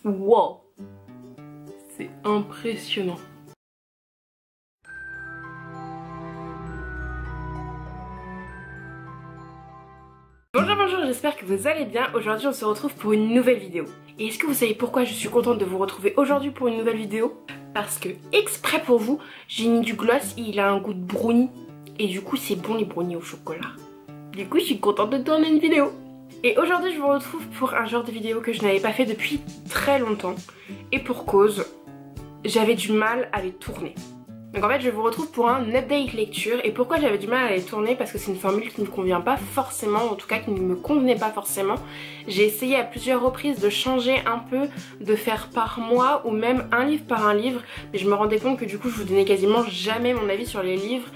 Wow, c'est impressionnant. Bonjour, j'espère que vous allez bien. Aujourd'hui on se retrouve pour une nouvelle vidéo. Et est-ce que vous savez pourquoi je suis contente de vous retrouver aujourd'hui pour une nouvelle vidéo? Parce que exprès pour vous, j'ai mis du gloss et il a un goût de brownie. Et du coup c'est bon les brownies au chocolat. Du coup je suis contente de tourner une vidéo. Et aujourd'hui je vous retrouve pour un genre de vidéo que je n'avais pas fait depuis très longtemps. Et pour cause, j'avais du mal à les tourner. Donc en fait je vous retrouve pour un update lecture. Et pourquoi j'avais du mal à les tourner? Parce que c'est une formule qui ne me convient pas forcément, en tout cas qui ne me convenait pas forcément. J'ai essayé à plusieurs reprises de changer un peu, de faire par mois ou même un livre par un livre. Mais je me rendais compte que du coup je vous donnais quasiment jamais mon avis sur les livres.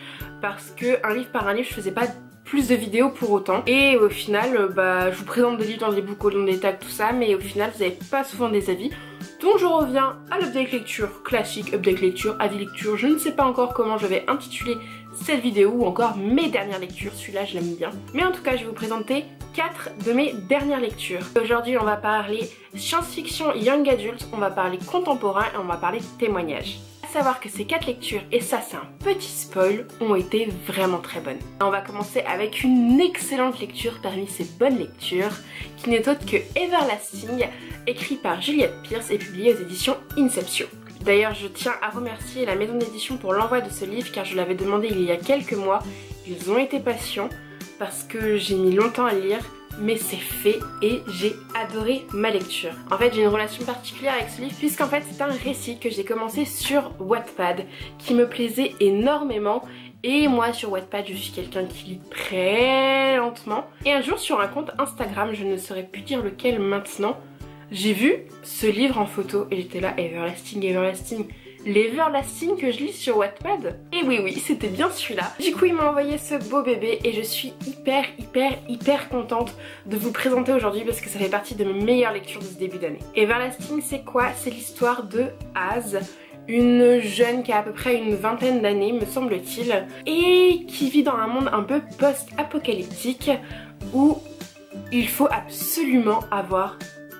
Parce que un livre par un livre je faisais pas plus de vidéos pour autant. Et au final je vous présente des livres dans des books au long des tags, tout ça. Mais au final vous n'avez pas souvent des avis. Donc je reviens à l'update lecture classique, update lecture, avis lecture, je ne sais pas encore comment je vais intituler cette vidéo ou encore mes dernières lectures, celui-là je l'aime bien. Mais en tout cas je vais vous présenter 4 de mes dernières lectures. Aujourd'hui on va parler science-fiction young adult, on va parler contemporain et on va parler témoignages. À savoir que ces 4 lectures, et ça c'est un petit spoil, ont été vraiment très bonnes. On va commencer avec une excellente lecture parmi ces bonnes lectures, qui n'est autre que Everlasting, écrit par Juliette Pearce et publié aux éditions Inception. D'ailleurs je tiens à remercier la maison d'édition pour l'envoi de ce livre car je l'avais demandé il y a quelques mois. Ils ont été patients parce que j'ai mis longtemps à lire, mais c'est fait et j'ai adoré ma lecture. En fait j'ai une relation particulière avec ce livre puisqu'en fait c'est un récit que j'ai commencé sur Wattpad qui me plaisait énormément. Et moi sur Wattpad je suis quelqu'un qui lit très lentement. Et un jour sur un compte Instagram, je ne saurais plus dire lequel maintenant, j'ai vu ce livre en photo et j'étais là, Everlasting, Everlasting. L'Everlasting que je lis sur Wattpad. Et oui, c'était bien celui-là. Du coup il m'a envoyé ce beau bébé et je suis hyper contente de vous présenter aujourd'hui parce que ça fait partie de mes meilleures lectures de ce début d'année. Everlasting c'est quoi? C'est l'histoire de Az, une jeune qui a à peu près une vingtaine d'années me semble-t-il, et qui vit dans un monde un peu post-apocalyptique où il faut absolument avoir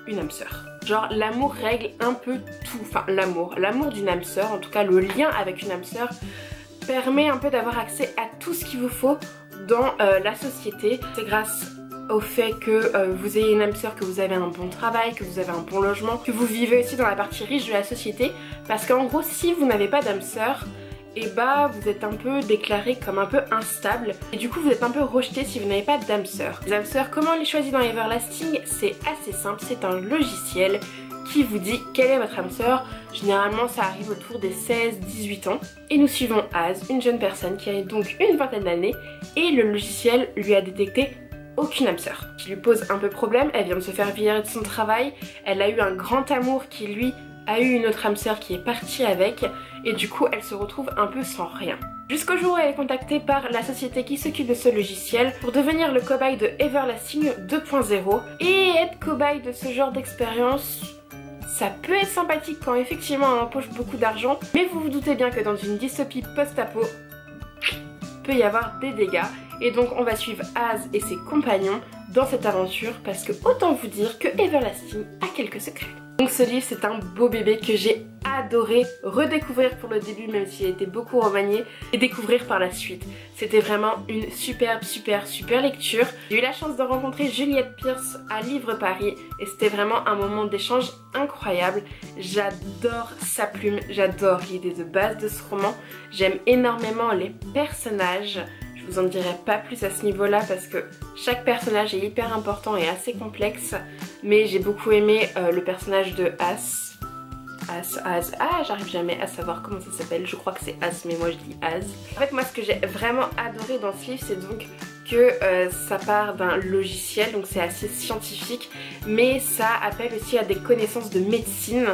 une âme sœur. Genre l'amour règle un peu tout, enfin l'amour d'une âme sœur, en tout cas le lien avec une âme sœur permet un peu d'avoir accès à tout ce qu'il vous faut dans la société. C'est grâce au fait que vous ayez une âme sœur, que vous avez un bon travail, que vous avez un bon logement, que vous vivez aussi dans la partie riche de la société, parce qu'en gros si vous n'avez pas d'âme sœur, et vous êtes un peu déclaré comme un peu instable et du coup vous êtes un peu rejeté si vous n'avez pas d'âme sœur. Les âmes sœurs, comment on les choisit dans Everlasting? C'est assez simple, c'est un logiciel qui vous dit quelle est votre âme sœur. Généralement ça arrive autour des 16-18 ans et nous suivons Az, une jeune personne qui a donc une vingtaine d'années et le logiciel lui a détecté aucune âme sœur. Qui lui pose un peu problème, elle vient de se faire virer de son travail, elle a eu un grand amour qui lui a eu une autre âme sœur qui est partie avec et du coup elle se retrouve un peu sans rien. Jusqu'au jour où elle est contactée par la société qui s'occupe de ce logiciel pour devenir le cobaye de Everlasting 2.0 et être cobaye de ce genre d'expérience. Ça peut être sympathique quand effectivement on empoche beaucoup d'argent, mais vous vous doutez bien que dans une dystopie post-apo, peut y avoir des dégâts. Et donc on va suivre Az et ses compagnons dans cette aventure parce que autant vous dire que Everlasting a quelques secrets. Donc ce livre c'est un beau bébé que j'ai adoré redécouvrir pour le début même s'il a été beaucoup remanié et découvrir par la suite. C'était vraiment une super lecture. J'ai eu la chance de rencontrer Juliette Pearce à Livre Paris et c'était vraiment un moment d'échange incroyable. J'adore sa plume, j'adore l'idée de base de ce roman. J'aime énormément les personnages. Je vous en dirai pas plus à ce niveau-là parce que chaque personnage est hyper important et assez complexe. Mais j'ai beaucoup aimé le personnage de Az. J'arrive jamais à savoir comment ça s'appelle. Je crois que c'est Az, mais moi je dis Az. En fait, moi ce que j'ai vraiment adoré dans ce livre, c'est donc que ça part d'un logiciel, donc c'est assez scientifique. Mais ça appelle aussi à des connaissances de médecine.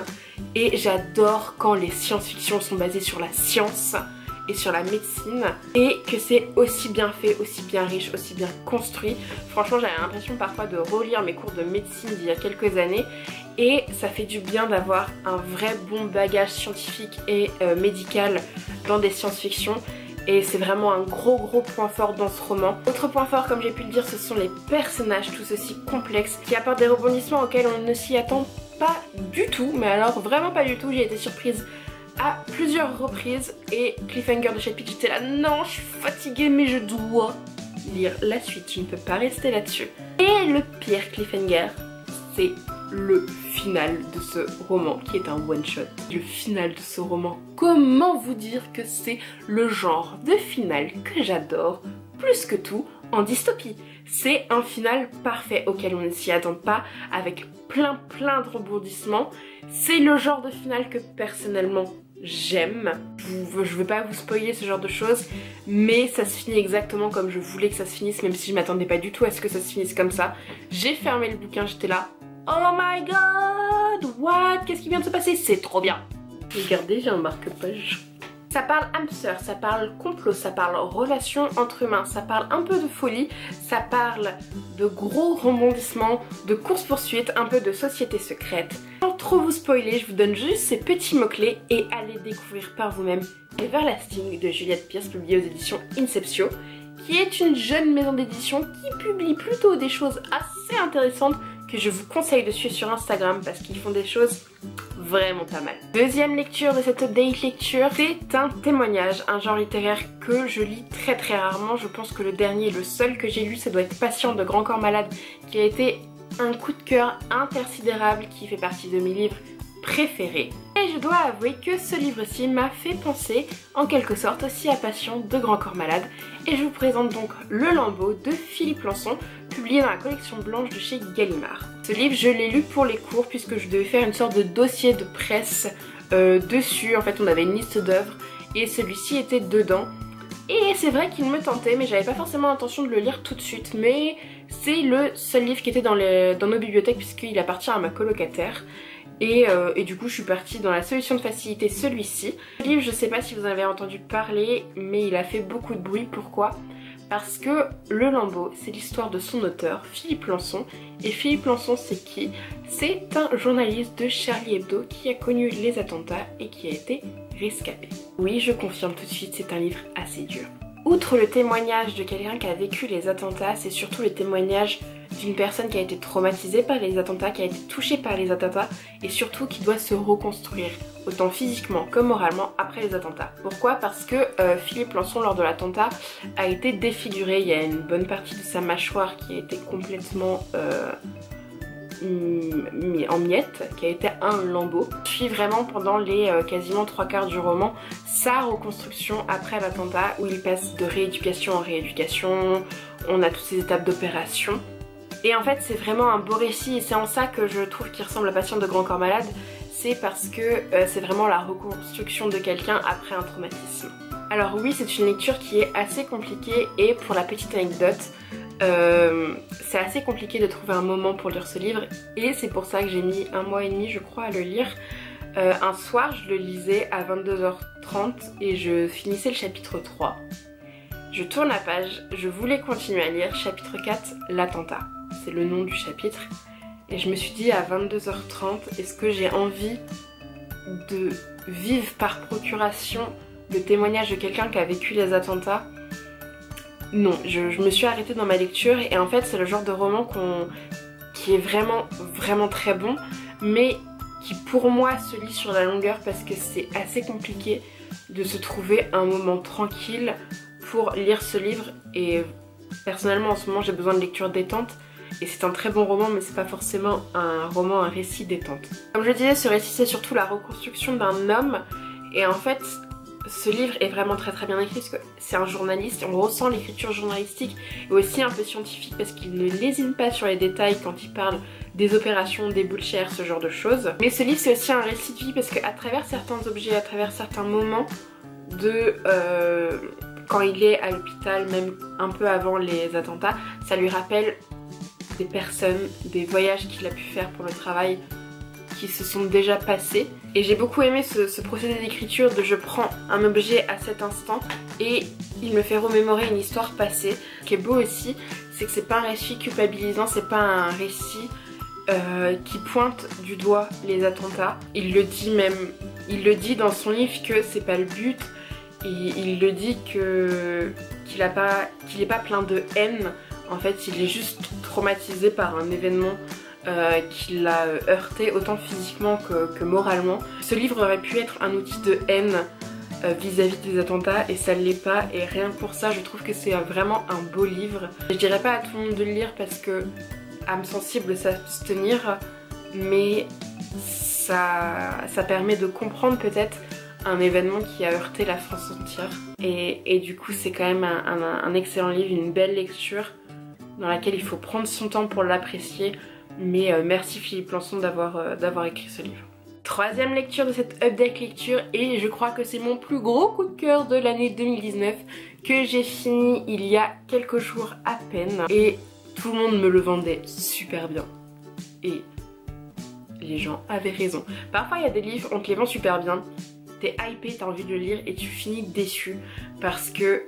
Et j'adore quand les science-fiction sont basées sur la science et sur la médecine et que c'est aussi bien fait, aussi bien riche, aussi bien construit. Franchement j'avais l'impression parfois de relire mes cours de médecine d'il y a quelques années et ça fait du bien d'avoir un vrai bon bagage scientifique et médical dans des science-fiction. Et c'est vraiment un gros point fort dans ce roman. Autre point fort, comme j'ai pu le dire, ce sont les personnages tous aussi complexes qui apportent des rebondissements auxquels on ne s'y attend pas du tout, mais alors vraiment pas du tout. J'ai été surprise à plusieurs reprises et cliffhanger de chapitre, j'étais là, non, je suis fatiguée mais je dois lire la suite, je ne peux pas rester là-dessus. Et le pire cliffhanger, c'est le final de ce roman qui est un one-shot. Le final de ce roman, comment vous dire que c'est le genre de final que j'adore plus que tout en dystopie. C'est un final parfait auquel on ne s'y attend pas, avec plein de rebondissements. C'est le genre de final que personnellement j'aime. Je veux pas vous spoiler ce genre de choses, mais ça se finit exactement comme je voulais que ça se finisse, même si je m'attendais pas du tout à ce que ça se finisse comme ça. J'ai fermé le bouquin, j'étais là, oh my god, what? Qu'est-ce qui vient de se passer? C'est trop bien. Regardez, j'ai un marque-page. Ça parle hamster, ça parle complot, ça parle relations entre humains, ça parle un peu de folie, ça parle de gros rebondissements, de course-poursuite, un peu de société secrète. Sans trop vous spoiler, je vous donne juste ces petits mots-clés et allez découvrir par vous-même Everlasting de Juliette Pierce, publié aux éditions Inceptio, qui est une jeune maison d'édition qui publie plutôt des choses assez intéressantes que je vous conseille de suivre sur Instagram parce qu'ils font des choses vraiment pas mal. Deuxième lecture de cette date lecture, c'est un témoignage, un genre littéraire que je lis très rarement. Je pense que le dernier, le seul que j'ai lu, ça doit être Patient de Grand Corps Malade, qui a été un coup de cœur intersidérable, qui fait partie de mes livres préférés. Et je dois avouer que ce livre-ci m'a fait penser en quelque sorte aussi à Patient de Grand Corps Malade. Et je vous présente donc Le Lambeau de Philippe Lançon, publié dans la collection blanche de chez Gallimard. Ce livre, je l'ai lu pour les cours puisque je devais faire une sorte de dossier de presse dessus. En fait, on avait une liste d'œuvres et celui-ci était dedans. Et c'est vrai qu'il me tentait, mais j'avais pas forcément l'intention de le lire tout de suite. Mais c'est le seul livre qui était dans nos bibliothèques puisqu'il appartient à ma colocataire. Et du coup je suis partie dans la solution de facilité, celui-ci. Ce livre, je sais pas si vous en avez entendu parler, mais il a fait beaucoup de bruit. Pourquoi? Parce que Le Lambeau, c'est l'histoire de son auteur, Philippe Lançon. Et Philippe Lançon, c'est qui? C'est un journaliste de Charlie Hebdo qui a connu les attentats et qui a été rescapé. Oui, je confirme tout de suite, c'est un livre assez dur. Outre le témoignage de quelqu'un qui a vécu les attentats, c'est surtout le témoignage d'une personne qui a été traumatisée par les attentats, qui a été touchée par les attentats et surtout qui doit se reconstruire, autant physiquement que moralement après les attentats. Pourquoi? Parce que Philippe Lançon, lors de l'attentat, a été défiguré. Il y a une bonne partie de sa mâchoire qui a été complètement en miettes, qui a été un lambeau. Je suis vraiment pendant les quasiment 3/4 du roman sa reconstruction après l'attentat, où il passe de rééducation en rééducation, on a toutes ces étapes d'opération. Et en fait c'est vraiment un beau récit et c'est en ça que je trouve qu'il ressemble à Patient de Grand Corps Malade, c'est parce que c'est vraiment la reconstruction de quelqu'un après un traumatisme. Alors oui, c'est une lecture qui est assez compliquée et pour la petite anecdote, c'est assez compliqué de trouver un moment pour lire ce livre et c'est pour ça que j'ai mis 1 mois et demi je crois à le lire. Un soir je le lisais à 22h30 et je finissais le chapitre 3. Je tourne la page, je voulais continuer à lire, chapitre 4, l'attentat. C'est le nom du chapitre. Et je me suis dit à 22h30, est-ce que j'ai envie de vivre par procuration le témoignage de quelqu'un qui a vécu les attentats? Non, je me suis arrêtée dans ma lecture et en fait c'est le genre de roman qui est vraiment très bon, mais qui pour moi se lit sur la longueur parce que c'est assez compliqué de se trouver un moment tranquille pour lire ce livre. Et personnellement en ce moment j'ai besoin de lecture détente et c'est un très bon roman, mais c'est pas forcément un récit détente. Comme je disais, ce récit c'est surtout la reconstruction d'un homme et en fait ce livre est vraiment très bien écrit parce que c'est un journaliste, on ressent l'écriture journalistique et aussi un peu scientifique parce qu'il ne lésine pas sur les détails quand il parle des opérations, des boules chères, ce genre de choses. Mais ce livre c'est aussi un récit de vie parce qu'à travers certains objets, à travers certains moments de quand il est à l'hôpital, même un peu avant les attentats, ça lui rappelle des personnes, des voyages qu'il a pu faire pour le travail qui se sont déjà passés. Et j'ai beaucoup aimé ce procédé d'écriture de je prends un objet à cet instant et il me fait remémorer une histoire passée. Ce qui est beau aussi, c'est que c'est pas un récit culpabilisant, c'est pas un récit qui pointe du doigt les attentats. Il le dit dans son livre que c'est pas le but. Et il le dit qu'il est pas plein de haine. En fait, il est juste traumatisé par un événement qui l'a heurté autant physiquement que moralement. Ce livre aurait pu être un outil de haine vis-à-vis des attentats et ça ne l'est pas, et rien que pour ça je trouve que c'est vraiment un beau livre. Je dirais pas à tout le monde de le lire parce que âme sensible s'abstenir, mais ça permet de comprendre peut-être un événement qui a heurté la France entière, et du coup c'est quand même un excellent livre, une belle lecture dans laquelle il faut prendre son temps pour l'apprécier, mais merci Philippe Lançon d'avoir écrit ce livre. Troisième lecture de cette update lecture, et je crois que c'est mon plus gros coup de cœur de l'année 2019 que j'ai fini il y a quelques jours à peine, et tout le monde me le vendait super bien et les gens avaient raison. Parfois il y a des livres, on te les vend super bien, t'es hypé, t'as envie de le lire et tu finis déçu parce que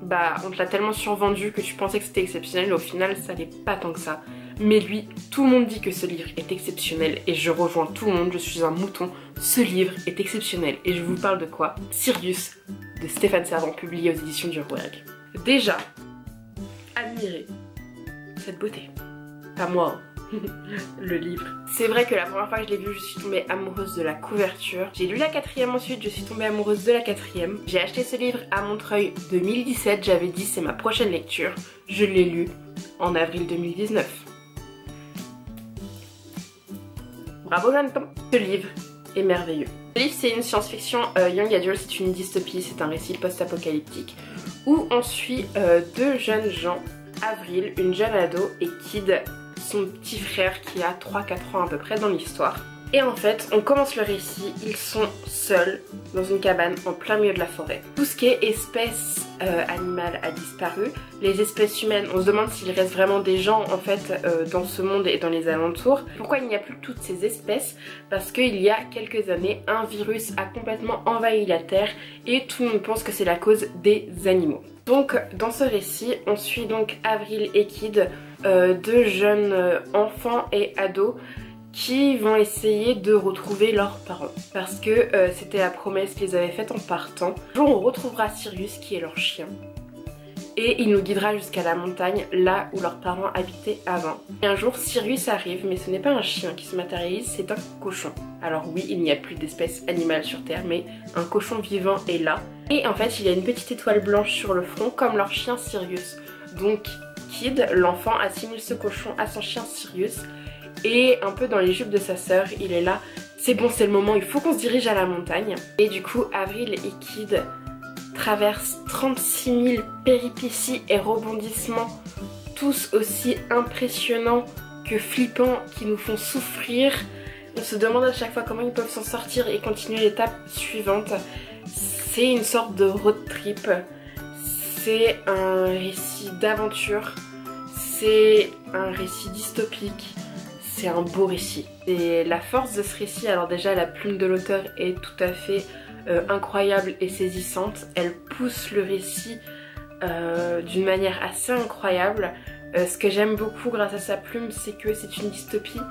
bah on te l'a tellement survendu que tu pensais que c'était exceptionnel et au final ça n'est pas tant que ça. Mais lui, tout le monde dit que ce livre est exceptionnel et je rejoins tout le monde, je suis un mouton. Ce livre est exceptionnel et je vous parle de quoi? Sirius de Stéphane Servan, publié aux éditions du Rouergue. Déjà, admirez cette beauté. Pas moi, hein. Le livre. C'est vrai que la première fois que je l'ai vu, je suis tombée amoureuse de la couverture. J'ai lu la 4e ensuite, je suis tombée amoureuse de la 4e. J'ai acheté ce livre à Montreuil 2017, j'avais dit c'est ma prochaine lecture. Je l'ai lu en avril 2019. Bravo Jonathan. Ce livre est merveilleux. Ce livre c'est une science-fiction young adult, c'est une dystopie, c'est un récit post-apocalyptique où on suit deux jeunes gens, Avril, une jeune ado, et Kid, son petit frère qui a 3-4 ans à peu près dans l'histoire. Et en fait, on commence le récit, ils sont seuls dans une cabane en plein milieu de la forêt. Tout ce qui est espèce animale a disparu. Les espèces humaines, on se demande s'il reste vraiment des gens en fait dans ce monde et dans les alentours. Pourquoi il n'y a plus toutes ces espèces? Parce qu'il y a quelques années, un virus a complètement envahi la Terre et tout le monde pense que c'est la cause des animaux. Donc dans ce récit, on suit donc Avril et Kid, deux jeunes enfants et ados qui vont essayer de retrouver leurs parents. Parce que c'était la promesse qu'ils avaient faite en partant. Un jour on retrouvera Sirius qui est leur chien. Et il nous guidera jusqu'à la montagne, là où leurs parents habitaient avant. Et un jour Sirius arrive, mais ce n'est pas un chien qui se matérialise, c'est un cochon. Alors oui, il n'y a plus d'espèces animales sur Terre, mais un cochon vivant est là. Et en fait, il a une petite étoile blanche sur le front, comme leur chien Sirius. Donc Kid, l'enfant, assimile ce cochon à son chien Sirius. Et un peu dans les jupes de sa sœur, il est là, c'est bon, c'est le moment, il faut qu'on se dirige à la montagne. Et du coup, Avril et Kid traversent 36 000 péripéties et rebondissements, tous aussi impressionnants que flippants, qui nous font souffrir. On se demande à chaque fois comment ils peuvent s'en sortir et continuer l'étape suivante. C'est une sorte de road trip, c'est un récit d'aventure, c'est un récit dystopique. C'est un beau récit. Et la force de ce récit, alors déjà la plume de l'auteur est tout à fait incroyable et saisissante. Elle pousse le récit d'une manière assez incroyable. Ce que j'aime beaucoup grâce à sa plume, c'est que c'est une dystopie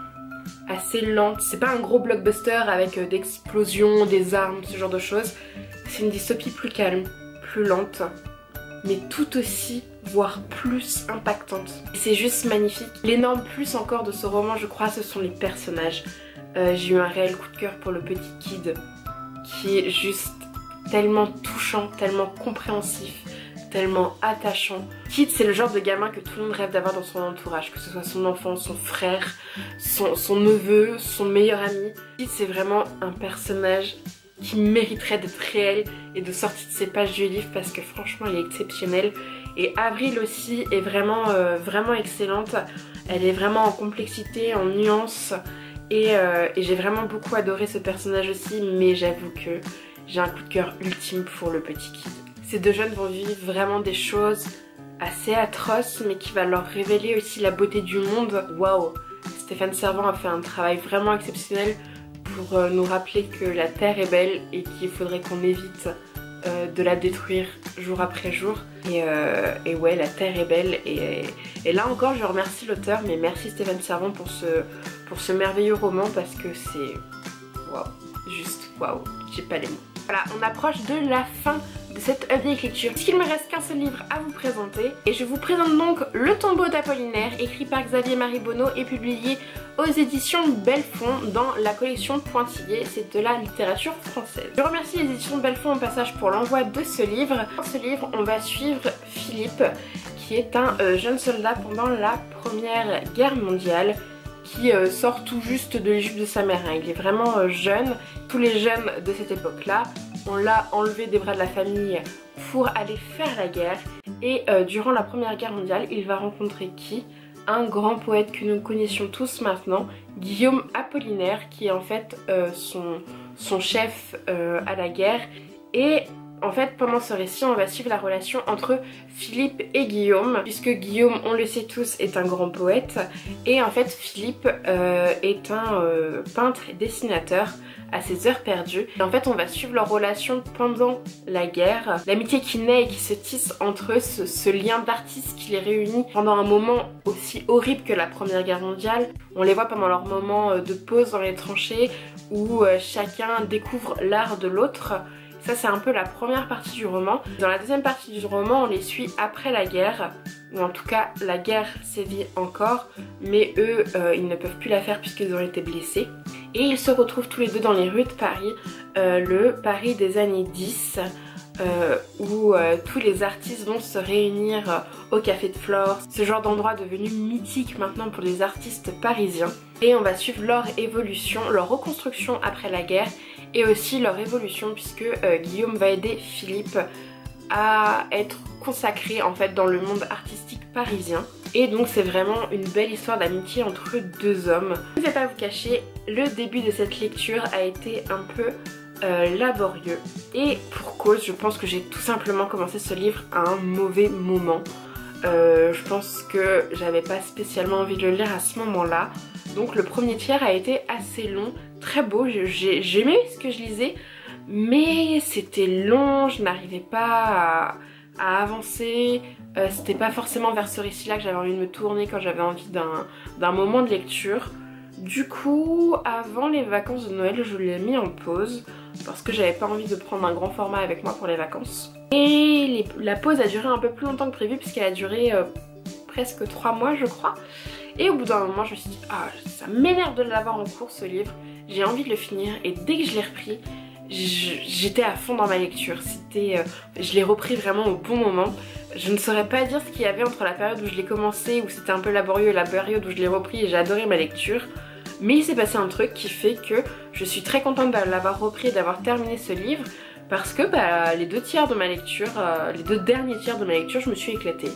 assez lente. C'est pas un gros blockbuster avec d'explosions, des armes, ce genre de choses. C'est une dystopie plus calme, plus lente, mais tout aussi, voire plus impactante. C'est juste magnifique. L'énorme plus encore de ce roman, je crois, ce sont les personnages. J'ai eu un réel coup de cœur pour le petit Kid, qui est juste tellement touchant, tellement compréhensif, tellement attachant. Kid, c'est le genre de gamin que tout le monde rêve d'avoir dans son entourage, que ce soit son enfant, son frère, son neveu, son meilleur ami. Kid, c'est vraiment un personnage qui mériterait d'être réel et de sortir de ces pages du livre parce que franchement il est exceptionnel. Et Avril aussi est vraiment, vraiment excellente. Elle est vraiment en complexité, en nuances et j'ai vraiment beaucoup adoré ce personnage aussi, mais j'avoue que j'ai un coup de cœur ultime pour le petit Kid. Ces deux jeunes vont vivre vraiment des choses assez atroces mais qui va leur révéler aussi la beauté du monde. Waouh! Stéphane Servan a fait un travail vraiment exceptionnel pour nous rappeler que la Terre est belle et qu'il faudrait qu'on évite de la détruire jour après jour. Et ouais, la Terre est belle. Et là encore, je remercie l'auteur, mais merci Stéphane Servan pour ce merveilleux roman parce que c'est waouh, juste waouh, j'ai pas les mots. Voilà, on approche de la fin de cette update lecture. Il me reste qu'un seul livre à vous présenter et je vous présente donc Le tombeau d'Apollinaire, écrit par Xavier Maribonneau et publié aux éditions Belfond dans la collection Pointillé. C'est de la littérature française. Je remercie les éditions Belfond au passage pour l'envoi de ce livre. Dans ce livre, on va suivre Philippe, qui est un jeune soldat pendant la Première Guerre mondiale, qui sort tout juste de l'Égypte de sa mère. Il est vraiment jeune. Tous les jeunes de cette époque-là, on l'a enlevé des bras de la famille pour aller faire la guerre. Et durant la Première Guerre mondiale, il va rencontrer qui? Un grand poète que nous connaissions tous maintenant, Guillaume Apollinaire, qui est en fait son chef à la guerre. Et en fait, pendant ce récit, on va suivre la relation entre Philippe et Guillaume, puisque Guillaume, on le sait tous, est un grand poète, et en fait Philippe est un peintre et dessinateur à ses heures perdues. Et en fait, on va suivre leur relation pendant la guerre, l'amitié qui naît et qui se tisse entre eux, ce lien d'artistes qui les réunit pendant un moment aussi horrible que la Première Guerre mondiale. On les voit pendant leur moment de pause dans les tranchées, où chacun découvre l'art de l'autre. Ça, c'est un peu la première partie du roman. Dans la deuxième partie du roman, on les suit après la guerre, ou en tout cas la guerre sévit encore, mais eux ils ne peuvent plus la faire puisqu'ils ont été blessés. Et ils se retrouvent tous les deux dans les rues de Paris, le Paris des années 10, où tous les artistes vont se réunir au Café de Flore, ce genre d'endroit devenu mythique maintenant pour les artistes parisiens. Et on va suivre leur évolution, leur reconstruction après la guerre, et aussi leur évolution puisque Guillaume va aider Philippe à être consacré en fait dans le monde artistique parisien. Et donc c'est vraiment une belle histoire d'amitié entre deux hommes. Je ne vais pas vous cacher, le début de cette lecture a été un peu laborieux. Et pour cause, je pense que j'ai tout simplement commencé ce livre à un mauvais moment. Je pense que j'avais pas spécialement envie de le lire à ce moment-là. Donc le premier tiers a été assez long, très beau, j'aimais ce que je lisais, mais c'était long, je n'arrivais pas à avancer. C'était pas forcément vers ce récit-là que j'avais envie de me tourner quand j'avais envie d'un moment de lecture. Du coup, avant les vacances de Noël, je l'ai mis en pause parce que j'avais pas envie de prendre un grand format avec moi pour les vacances. Et la pause a duré un peu plus longtemps que prévu puisqu'elle a duré presque 3 mois je crois. Et au bout d'un moment je me suis dit ah ça m'énerve de l'avoir en cours ce livre, j'ai envie de le finir. Et dès que je l'ai repris, j'étais à fond dans ma lecture. Je l'ai repris vraiment au bon moment. Je ne saurais pas dire ce qu'il y avait entre la période où je l'ai commencé, où c'était un peu laborieux, et la période où je l'ai repris et j'ai adoré ma lecture. Mais il s'est passé un truc qui fait que je suis très contente de l'avoir repris et d'avoir terminé ce livre, parce que les 2 tiers de ma lecture, les 2 derniers tiers de ma lecture, je me suis éclatée.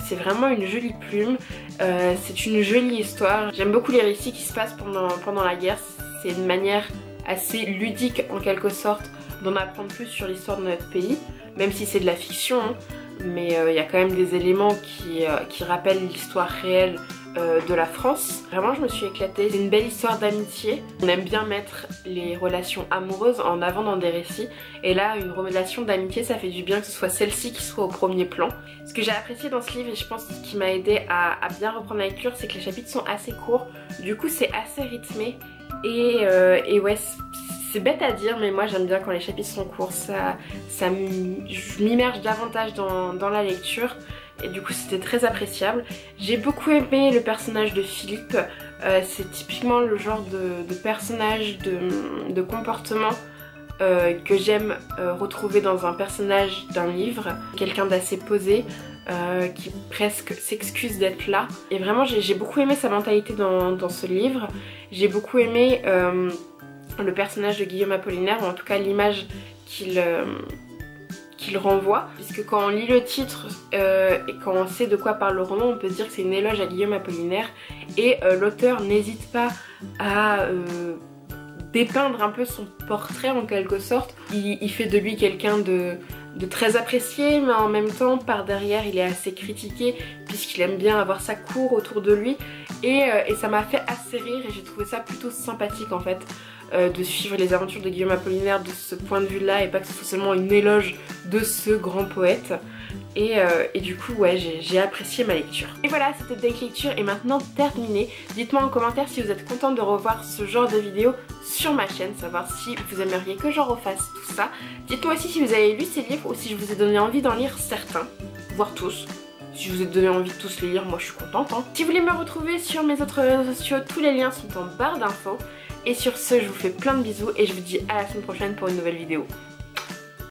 C'est vraiment une jolie plume, c'est une jolie histoire. J'aime beaucoup les récits qui se passent pendant la guerre. C'est une manière assez ludique en quelque sorte d'en apprendre plus sur l'histoire de notre pays, même si c'est de la fiction, hein, mais il y a quand même des éléments qui rappellent l'histoire réelle de la France. Vraiment je me suis éclatée, c'est une belle histoire d'amitié. On aime bien mettre les relations amoureuses en avant dans des récits, et là une relation d'amitié ça fait du bien que ce soit celle-ci qui soit au premier plan. Ce que j'ai apprécié dans ce livre et je pense ce qui m'a aidé à bien reprendre la lecture, c'est que les chapitres sont assez courts, du coup c'est assez rythmé et ouais, c'est bête à dire mais moi j'aime bien quand les chapitres sont courts, je m'immerge davantage dans la lecture. Et du coup c'était très appréciable. J'ai beaucoup aimé le personnage de Philippe. C'est typiquement le genre de personnage, de comportement que j'aime retrouver dans un personnage d'un livre. Quelqu'un d'assez posé, qui presque s'excuse d'être là. Et vraiment j'ai beaucoup aimé sa mentalité dans ce livre. J'ai beaucoup aimé le personnage de Guillaume Apollinaire, ou en tout cas l'image qu'il renvoie, puisque quand on lit le titre et quand on sait de quoi parle le roman, on peut se dire que c'est une éloge à Guillaume Apollinaire, et l'auteur n'hésite pas à dépeindre un peu son portrait en quelque sorte. Il fait de lui quelqu'un de très apprécié, mais en même temps par derrière il est assez critiqué puisqu'il aime bien avoir sa cour autour de lui, et ça m'a fait assez rire et j'ai trouvé ça plutôt sympathique en fait. de suivre les aventures de Guillaume Apollinaire de ce point de vue là et pas que ce soit seulement une éloge de ce grand poète. Et du coup ouais, j'ai apprécié ma lecture. Et voilà, cette Date lecture est maintenant terminée. Dites-moi en commentaire si vous êtes content de revoir ce genre de vidéo sur ma chaîne, savoir si vous aimeriez que j'en refasse tout ça. Dites-moi aussi si vous avez lu ces livres ou si je vous ai donné envie d'en lire certains, voire tous. Si je vous ai donné envie de tous les lire, moi je suis contente hein. Si vous voulez me retrouver sur mes autres réseaux sociaux, tous les liens sont en barre d'infos. Et sur ce, je vous fais plein de bisous et je vous dis à la semaine prochaine pour une nouvelle vidéo.